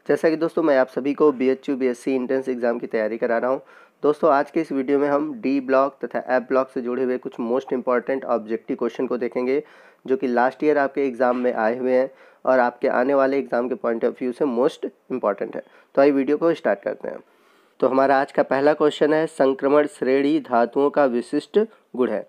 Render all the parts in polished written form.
जैसा कि दोस्तों मैं आप सभी को BHU BSc एंट्रेंस एग्ज़ाम की तैयारी करा रहा हूं। दोस्तों आज के इस वीडियो में हम डी ब्लॉक तथा एफ ब्लॉक से जुड़े हुए कुछ मोस्ट इंपॉर्टेंट ऑब्जेक्टिव क्वेश्चन को देखेंगे, जो कि लास्ट ईयर आपके एग्ज़ाम में आए हुए हैं और आपके आने वाले एग्ज़ाम के पॉइंट ऑफ व्यू से मोस्ट इंपॉर्टेंट है। तो आइए वीडियो को स्टार्ट करते हैं। तो हमारा आज का पहला क्वेश्चन है, संक्रमण श्रेणी धातुओं का विशिष्ट गुण है।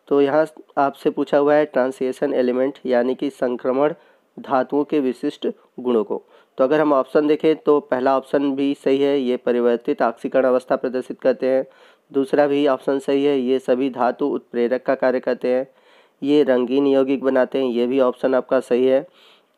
तो यहाँ आपसे पूछा हुआ है ट्रांसिएशन एलिमेंट यानी कि संक्रमण धातुओं के विशिष्ट गुणों को। तो अगर हम ऑप्शन देखें तो पहला ऑप्शन भी सही है, ये परिवर्तित ऑक्सीकरण अवस्था प्रदर्शित करते हैं। दूसरा भी ऑप्शन सही है, ये सभी धातु उत्प्रेरक का कार्य करते हैं। ये रंगीन यौगिक बनाते हैं, ये भी ऑप्शन आपका सही है।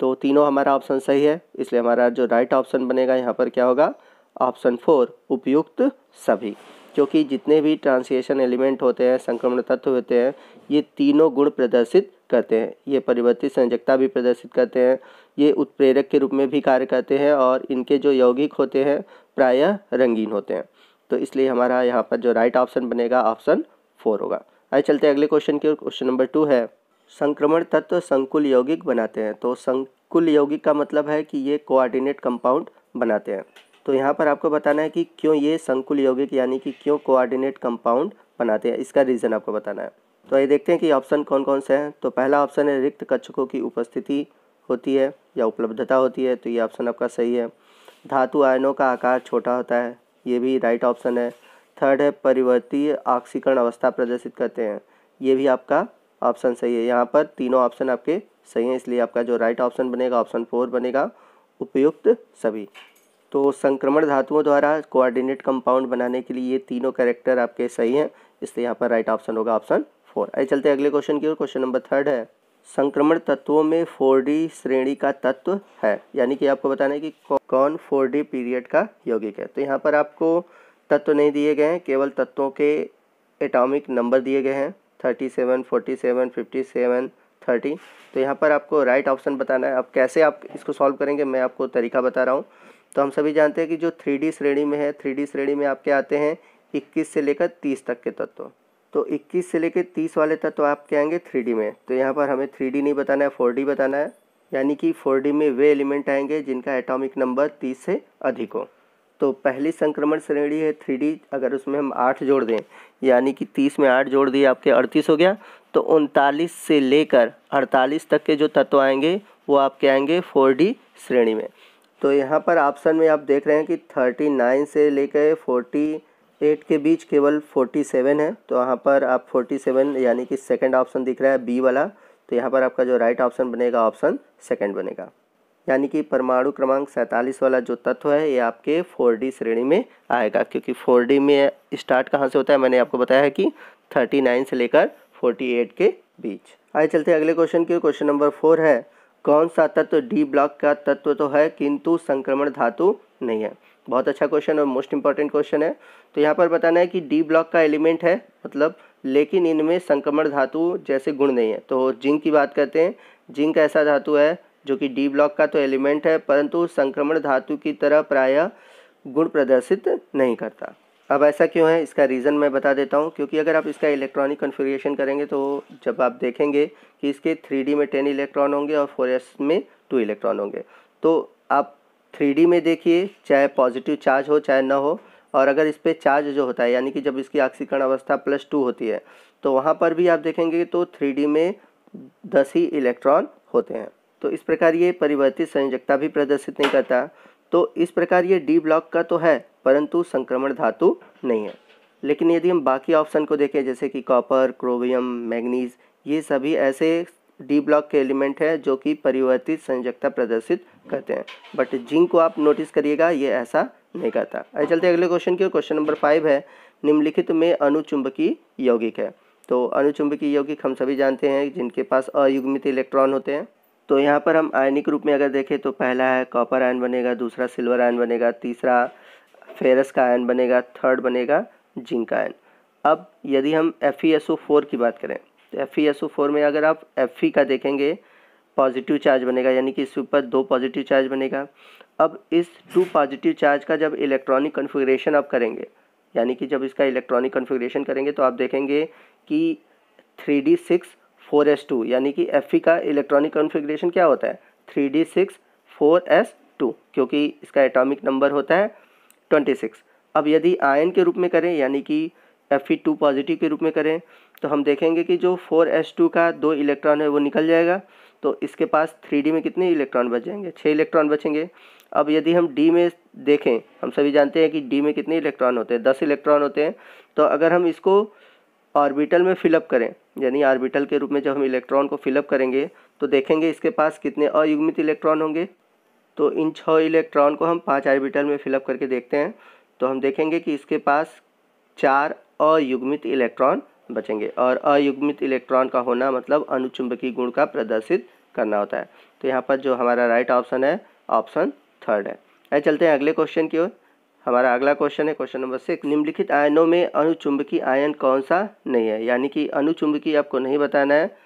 तो तीनों हमारा ऑप्शन सही है, इसलिए हमारा जो राइट ऑप्शन बनेगा यहाँ पर क्या होगा, ऑप्शन 4 उपयुक्त सभी। क्योंकि जितने भी ट्रांसिएशन एलिमेंट होते हैं, संक्रमण तत्व होते हैं, ये तीनों गुण प्रदर्शित करते हैं। ये परिवर्तित संयोजकता भी प्रदर्शित करते हैं, ये उत्प्रेरक के रूप में भी कार्य करते हैं और इनके जो यौगिक होते हैं प्रायः रंगीन होते हैं। तो इसलिए हमारा यहाँ पर जो राइट ऑप्शन बनेगा ऑप्शन 4 होगा। आइए चलते हैं अगले क्वेश्चन की ओर। क्वेश्चन नंबर 2 है, संक्रमण तत्व संकुल यौगिक बनाते हैं। तो संकुल यौगिक का मतलब है कि ये कोऑर्डिनेट कंपाउंड बनाते हैं। तो यहाँ पर आपको बताना है कि क्यों ये संकुल यौगिक यानी कि क्यों कोऑर्डिनेट कंपाउंड बनाते हैं, इसका रीज़न आपको बताना है। तो ये देखते हैं कि ऑप्शन कौन कौन से हैं। तो पहला ऑप्शन है रिक्त कक्षकों की उपस्थिति होती है या उपलब्धता होती है, तो ये ऑप्शन आपका सही है। धातु आयनों का आकार छोटा होता है, ये भी राइट ऑप्शन है। थर्ड है परिवर्ती ऑक्सीकरण अवस्था प्रदर्शित करते हैं, ये भी आपका ऑप्शन सही है। यहाँ पर तीनों ऑप्शन आपके सही हैं, इसलिए आपका जो राइट ऑप्शन बनेगा ऑप्शन 4 बनेगा उपयुक्त सभी। तो संक्रमण धातुओं द्वारा कोऑर्डिनेट कंपाउंड बनाने के लिए ये तीनों कैरेक्टर आपके सही हैं, इसलिए यहाँ पर राइट ऑप्शन होगा ऑप्शन 4। आइए चलते हैं अगले क्वेश्चन की ओर। क्वेश्चन नंबर 3 है, संक्रमण तत्वों में 4D श्रेणी का तत्व है, यानी कि आपको बताना है कि कौन 4D पीरियड का यौगिक है। तो यहाँ पर आपको तत्व नहीं दिए गए हैं, केवल तत्वों के एटॉमिक नंबर दिए गए हैं 37, 47, 57, 30। तो यहाँ पर आपको राइट ऑप्शन बताना है। अब कैसे आप इसको सॉल्व करेंगे मैं आपको तरीका बता रहा हूँ। तो हम सभी जानते हैं कि जो 3D श्रेणी में है, 3D श्रेणी में आपके आते हैं 21 से लेकर 30 तक के तत्व। तो 21 से लेकर 30 वाले तत्व आपके आएंगे 3D में। तो यहाँ पर हमें 3D नहीं बताना है, 4D बताना है। यानी कि 4D में वे एलिमेंट आएंगे जिनका एटॉमिक नंबर 30 से अधिक हो। तो पहली संक्रमण श्रेणी है 3D, अगर उसमें हम 8 जोड़ दें, यानी कि 30 में 8 जोड़ दिए आपके 38 हो गया। तो 39 से लेकर 48 तक के जो तत्व आएंगे वो आपके आएंगे 4D श्रेणी में। तो यहाँ पर ऑप्शन में आप देख रहे हैं कि 39 से लेकर 48 के बीच केवल 47 है। तो यहाँ पर आप 47 यानी कि सेकंड ऑप्शन दिख रहा है बी वाला। तो यहाँ पर आपका जो राइट ऑप्शन बनेगा ऑप्शन सेकंड बनेगा, यानी कि परमाणु क्रमांक 47 वाला जो तत्व है ये आपके 4D श्रेणी में आएगा। क्योंकि 4D में स्टार्ट कहाँ से होता है, मैंने आपको बताया है कि 39 से लेकर 48 के बीच। आइए चलते हैं अगले क्वेश्चन की। क्वेश्चन नंबर 4 है, कौन सा तत्व डी ब्लॉक का तत्व तो है किंतु संक्रमण धातु नहीं है। बहुत अच्छा क्वेश्चन और मोस्ट इंपॉर्टेंट क्वेश्चन है। तो यहाँ पर बताना है कि डी ब्लॉक का एलिमेंट है मतलब, लेकिन इनमें संक्रमण धातु जैसे गुण नहीं है। तो जिंक की बात करते हैं, जिंक ऐसा धातु है जो कि डी ब्लॉक का तो एलिमेंट है, परंतु संक्रमण धातु की तरह प्रायः गुण प्रदर्शित नहीं करता। अब ऐसा क्यों है, इसका रीज़न मैं बता देता हूँ। क्योंकि अगर आप इसका इलेक्ट्रॉनिक कन्फिगरेशन करेंगे तो जब आप देखेंगे कि इसके 3D में 10 इलेक्ट्रॉन होंगे और 4s में 2 इलेक्ट्रॉन होंगे। तो आप 3D में देखिए, चाहे पॉजिटिव चार्ज हो चाहे ना हो, और अगर इस पर चार्ज जो होता है यानी कि जब इसकी ऑक्सीकरण अवस्था +2 होती है तो वहाँ पर भी आप देखेंगे तो 3D में 10 ही इलेक्ट्रॉन होते हैं। तो इस प्रकार ये परिवर्तित संयोजकता भी प्रदर्शित नहीं करता। तो इस प्रकार ये डी ब्लॉक का तो है परंतु संक्रमण धातु नहीं है। लेकिन यदि हम बाकी ऑप्शन को देखें जैसे कि कॉपर, क्रोमियम, मैग्नीज, ये सभी ऐसे डी ब्लॉक के एलिमेंट हैं जो कि परिवर्तित संयोजकता प्रदर्शित करते हैं। बट जिंक को आप नोटिस करिएगा ये ऐसा नहीं करता। आइए चलते अगले क्वेश्चन की। क्वेश्चन नंबर 5 है, निम्नलिखित में अनुचुंबकीय यौगिक है। तो अनुचुंबकीय यौगिक हम सभी जानते हैं जिनके पास अयुग्मित इलेक्ट्रॉन होते हैं। तो यहाँ पर हम आयनिक रूप में अगर देखें तो पहला है कॉपर आयन बनेगा, दूसरा सिल्वर आयन बनेगा, तीसरा फेरस का आयन बनेगा, थर्ड बनेगा जिंक आयन। अब यदि हम FeSO4 की बात करें तो FeSO4 में अगर आप Fe का देखेंगे पॉजिटिव चार्ज बनेगा, यानी कि इसके ऊपर 2 पॉजिटिव चार्ज बनेगा। अब इस 2 पॉजिटिव चार्ज का जब इलेक्ट्रॉनिक कन्फिगरेशन आप करेंगे, यानी कि जब इसका इलेक्ट्रॉनिक कन्फिगरेशन करेंगे तो आप देखेंगे कि 3D6 4s2, यानी कि Fe का इलेक्ट्रॉनिक कॉन्फ़िगरेशन क्या होता है 3D6 4s2। 2, क्योंकि इसका एटॉमिक नंबर होता है 26। अब यदि आयन के रूप में करें यानी कि Fe2 पॉजिटिव के रूप में करें तो हम देखेंगे कि जो 4s2 का 2 इलेक्ट्रॉन है वो निकल जाएगा, तो इसके पास 3d में कितने इलेक्ट्रॉन बच जाएंगे, 6 इलेक्ट्रॉन बचेंगे। अब यदि हम d में देखें, हम सभी जानते हैं कि d में कितने इलेक्ट्रॉन होते हैं, 10 इलेक्ट्रॉन होते हैं। तो अगर हम इसको ऑर्बिटल में फिलअप करें, यानी ऑर्बिटल के रूप में जब हम इलेक्ट्रॉन को फिलअप करेंगे तो देखेंगे इसके पास कितने अयुग्मित इलेक्ट्रॉन होंगे। तो इन 6 इलेक्ट्रॉन को हम 5 ऑर्बिटल में फिलअप करके देखते हैं तो हम देखेंगे कि इसके पास 4 अयुग्मित इलेक्ट्रॉन बचेंगे, और अयुग्मित इलेक्ट्रॉन का होना मतलब अनुचुंबकीय गुण का प्रदर्शित करना होता है। तो यहाँ पर जो हमारा राइट ऑप्शन है ऑप्शन 3 है। आइए चलते हैं अगले क्वेश्चन की ओर। हमारा अगला क्वेश्चन है क्वेश्चन नंबर 6। निम्नलिखित आयनों में अनुचुंबकीय आयन कौन सा नहीं है, यानी कि अनुचुंबकीय आपको नहीं बताना है,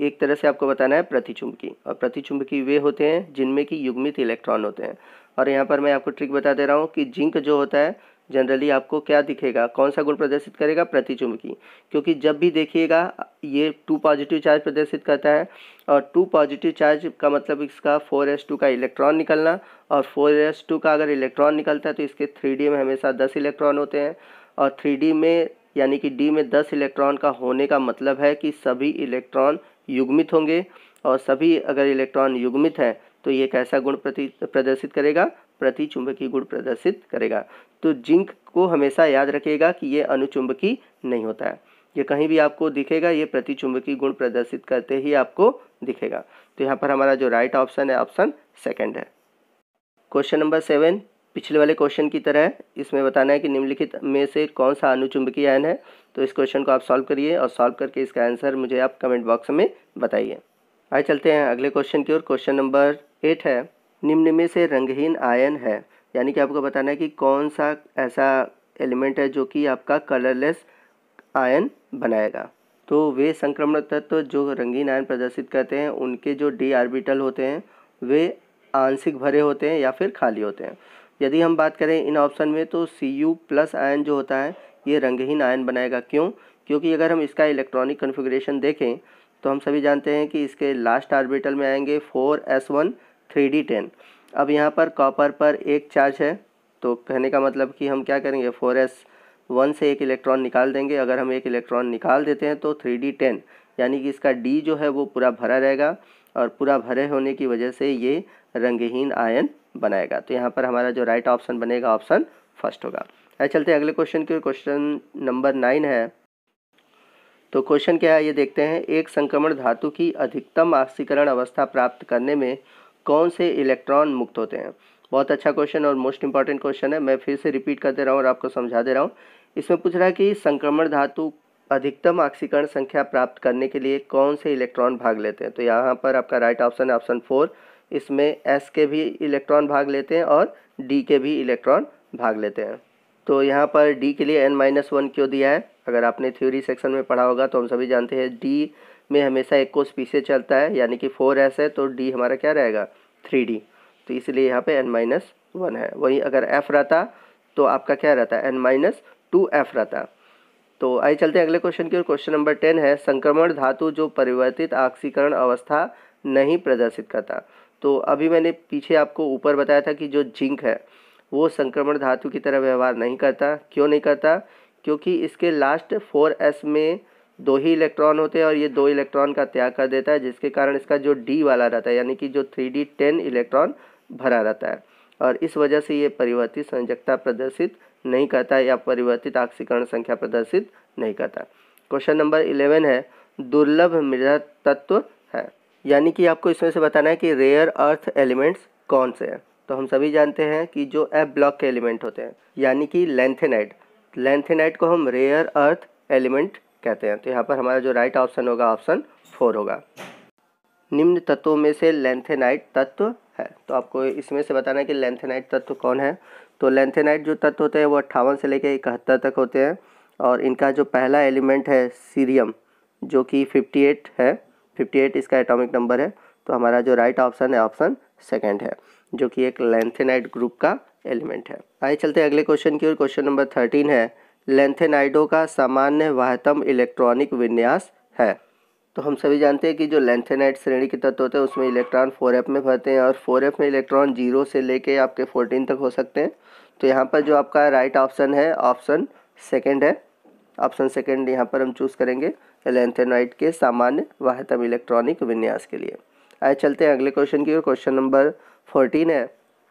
एक तरह से आपको बताना है प्रतिचुंबकीय। और प्रतिचुंबकीय वे होते हैं जिनमें कि युग्मित इलेक्ट्रॉन होते हैं। और यहाँ पर मैं आपको ट्रिक बता दे रहा हूँ कि जिंक जो होता है जनरली आपको क्या दिखेगा, कौन सा गुण प्रदर्शित करेगा, प्रतिचुंबकीय, क्योंकि जब भी देखिएगा ये 2 पॉजिटिव चार्ज प्रदर्शित करता है, और 2 पॉजिटिव चार्ज का मतलब इसका 4s2 का इलेक्ट्रॉन निकलना, और 4s2 का अगर इलेक्ट्रॉन निकलता है तो इसके 3d में हमेशा 10 इलेक्ट्रॉन होते हैं, और 3d में यानी कि d में 10 इलेक्ट्रॉन का होने का मतलब है कि सभी इलेक्ट्रॉन युग्मित होंगे, और सभी अगर इलेक्ट्रॉन युग्मित हैं तो ये कैसा गुण प्रदर्शित करेगा, प्रतिचुंबकीय गुण प्रदर्शित करेगा। तो जिंक को हमेशा याद रखिएगा कि ये अनुचुंबकीय नहीं होता है, ये कहीं भी आपको दिखेगा ये प्रतिचुंबकीय गुण प्रदर्शित करते ही आपको दिखेगा। तो यहाँ पर हमारा जो राइट ऑप्शन है ऑप्शन 2 है। क्वेश्चन नंबर 7 पिछले वाले क्वेश्चन की तरह है, इसमें बताना है कि निम्नलिखित में से कौन सा अनुचुंबकीय आयन है। तो इस क्वेश्चन को आप सॉल्व करिए और सॉल्व करके इसका आंसर मुझे आप कमेंट बॉक्स में बताइए। आइए चलते हैं अगले क्वेश्चन की ओर। क्वेश्चन नंबर 8 है, निम्न में से रंगहीन आयन है, यानी कि आपको बताना है कि कौन सा ऐसा एलिमेंट है जो कि आपका कलरलेस आयन बनाएगा। तो वे संक्रमण तत्व जो रंगीन आयन प्रदर्शित करते हैं उनके जो d ऑर्बिटल होते हैं वे आंशिक भरे होते हैं या फिर खाली होते हैं। यदि हम बात करें इन ऑप्शन में तो Cu+ आयन जो होता है ये रंगहीन आयन बनाएगा। क्यों? क्योंकि अगर हम इसका इलेक्ट्रॉनिक कन्फिग्रेशन देखें तो हम सभी जानते हैं कि इसके लास्ट ऑर्बिटल में आएंगे 4s1 3d10। अब यहाँ पर कॉपर पर एक चार्ज है, तो कहने का मतलब कि हम क्या करेंगे, 4s1 से एक इलेक्ट्रॉन निकाल देंगे। अगर हम एक इलेक्ट्रॉन निकाल देते हैं तो 3d10 यानी कि इसका d जो है वो पूरा भरा रहेगा, और पूरा भरे होने की वजह से ये रंगहीन आयन बनाएगा। तो यहाँ पर हमारा जो राइट ऑप्शन बनेगा ऑप्शन 1 होगा। आइए चलते हैं अगले क्वेश्चन की। क्वेश्चन नंबर 9 है। तो क्वेश्चन क्या है ये देखते हैं। एक संक्रमण धातु की अधिकतम ऑक्सीकरण अवस्था प्राप्त करने में कौन से इलेक्ट्रॉन मुक्त होते हैं। बहुत अच्छा क्वेश्चन और मोस्ट इंपॉर्टेंट क्वेश्चन है। मैं फिर से रिपीट कर दे रहा हूँ और आपको समझा दे रहा हूँ। इसमें पूछ रहा है कि संक्रमण धातु अधिकतम ऑक्सीकरण संख्या प्राप्त करने के लिए कौन से इलेक्ट्रॉन भाग लेते हैं। तो यहाँ पर आपका राइट ऑप्शन है ऑप्शन 4। इसमें S के भी इलेक्ट्रॉन भाग लेते हैं और D के भी इलेक्ट्रॉन भाग लेते हैं। तो यहाँ पर D के लिए n-1 क्यों दिया है, अगर आपने थ्योरी सेक्शन में पढ़ा होगा तो हम सभी जानते हैं D में हमेशा एक कोस पीछे चलता है, यानी कि 4s है तो D हमारा क्या रहेगा 3D, तो इसलिए यहाँ पे n-1 है। वहीं अगर F रहता तो आपका क्या रहता है n-2F रहता। तो आइए चलते हैं अगले क्वेश्चन की ओर। क्वेश्चन नंबर 10 है, संक्रमण धातु जो परिवर्तित ऑक्सीकरण अवस्था नहीं प्रदर्शित करता। तो अभी मैंने पीछे आपको ऊपर बताया था कि जो जिंक है वो संक्रमण धातु की तरह व्यवहार नहीं करता। क्यों नहीं करता? क्योंकि इसके लास्ट 4s में 2 ही इलेक्ट्रॉन होते हैं और ये 2 इलेक्ट्रॉन का त्याग कर देता है, जिसके कारण इसका जो D वाला रहता है यानी कि जो 3d10 इलेक्ट्रॉन भरा रहता है, और इस वजह से ये परिवर्तित संयोजकता प्रदर्शित नहीं करता या परिवर्तित ऑक्सीकरण संख्या प्रदर्शित नहीं करता। क्वेश्चन नंबर 11 है, दुर्लभ मृदा तत्व है, यानी कि आपको इसमें से बताना है कि रेयर अर्थ एलिमेंट्स कौन से हैं। तो हम सभी जानते हैं कि जो F ब्लॉक के एलिमेंट होते हैं यानी कि लैंथेनाइट को हम रेयर अर्थ एलिमेंट कहते हैं। तो यहाँ पर हमारा जो राइट ऑप्शन होगा ऑप्शन 4 होगा। निम्न तत्वों में से लैंथेनाइट तत्व है, तो आपको इसमें से बताना है कि लैंथेनाइट तत्व कौन है। तो लैंथेनाइट जो तत्व होते हैं वो 58 से लेकर 71 तक होते हैं, और इनका जो पहला एलिमेंट है सीरियम जो कि 58 है, 58 इसका एटॉमिक नंबर है। तो हमारा जो राइट ऑप्शन है ऑप्शन 2 है, जो कि एक लैंथेनाइट ग्रुप का एलिमेंट है। आइए चलते हैं अगले क्वेश्चन की ओर। क्वेश्चन नंबर 13 है, लैंथेनाइडों का सामान्य वाह्यतम इलेक्ट्रॉनिक विन्यास है। तो हम सभी जानते हैं कि जो लैंथेनाइड श्रेणी के तत्व होते हैं उसमें इलेक्ट्रॉन 4f में भरते हैं, और 4f में इलेक्ट्रॉन 0 से लेके आपके 14 तक हो सकते हैं। तो यहाँ पर जो आपका राइट ऑप्शन है, ऑप्शन सेकंड है। ऑप्शन सेकंड यहाँ पर हम चूज़ करेंगे लैंथेनाइड के सामान्य वाह्यतम इलेक्ट्रॉनिक विन्यास के लिए। आइए चलते हैं अगले क्वेश्चन की ओर। क्वेश्चन नंबर 14 है,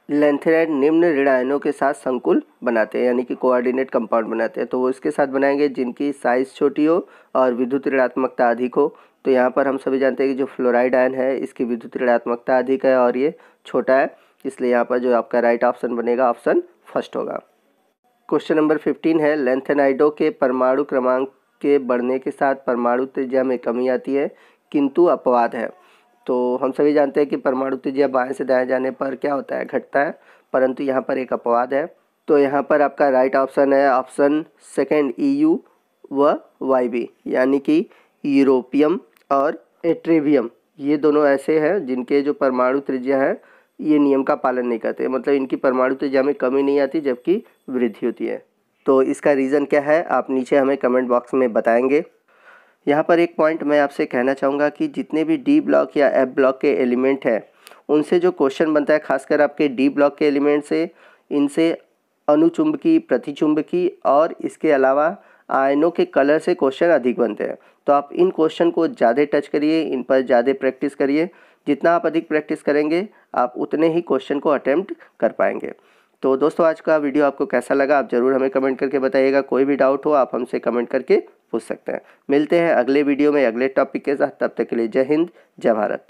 लैंथेनाइड निम्न ऋण आयनों के साथ संकुल बनाते हैं, यानी कि कोऑर्डिनेट कंपाउंड बनाते हैं। तो वो इसके साथ बनाएंगे जिनकी साइज़ छोटी हो और विद्युत ऋणात्मकता अधिक हो। तो यहाँ पर हम सभी जानते हैं कि जो फ्लोराइड आयन है इसकी विद्युत ऋणात्मकता अधिक है और ये छोटा है, इसलिए यहाँ पर जो आपका राइट ऑप्शन बनेगा ऑप्शन फर्स्ट होगा। क्वेश्चन नंबर 15 है, लैंथेनाइडों के परमाणु क्रमांक के बढ़ने के साथ परमाणु त्रिज्या में कमी आती है किंतु अपवाद है। तो हम सभी जानते हैं कि परमाणु त्रिज्या बाएं से दाएं जाने पर क्या होता है, घटता है, परंतु यहाँ पर एक अपवाद है। तो यहाँ पर आपका राइट ऑप्शन है ऑप्शन सेकंड EU व YB, यानी कि यूरोपियम और एट्रेवियम, ये दोनों ऐसे हैं जिनके जो परमाणु त्रिज्या है ये नियम का पालन नहीं करते, मतलब इनकी परमाणु त्रिज्या में कमी नहीं आती जबकि वृद्धि होती है। तो इसका रीज़न क्या है आप नीचे हमें कमेंट बॉक्स में बताएंगे। यहाँ पर एक पॉइंट मैं आपसे कहना चाहूँगा कि जितने भी डी ब्लॉक या एफ ब्लॉक के एलिमेंट हैं उनसे जो क्वेश्चन बनता है, खासकर आपके डी ब्लॉक के एलिमेंट से, इनसे अनुचुंबकी, प्रतिचुंबकी और इसके अलावा आयनों के कलर से क्वेश्चन अधिक बनते हैं। तो आप इन क्वेश्चन को ज़्यादा टच करिए, इन पर ज़्यादा प्रैक्टिस करिए। जितना आप अधिक प्रैक्टिस करेंगे आप उतने ही क्वेश्चन को अटेम्प्ट कर पाएंगे। तो दोस्तों आज का वीडियो आपको कैसा लगा आप ज़रूर हमें कमेंट करके बताइएगा। कोई भी डाउट हो आप हमसे कमेंट करके पूछ सकते हैं। मिलते हैं अगले वीडियो में अगले टॉपिक के साथ, तब तक के लिए जय हिंद, जय भारत।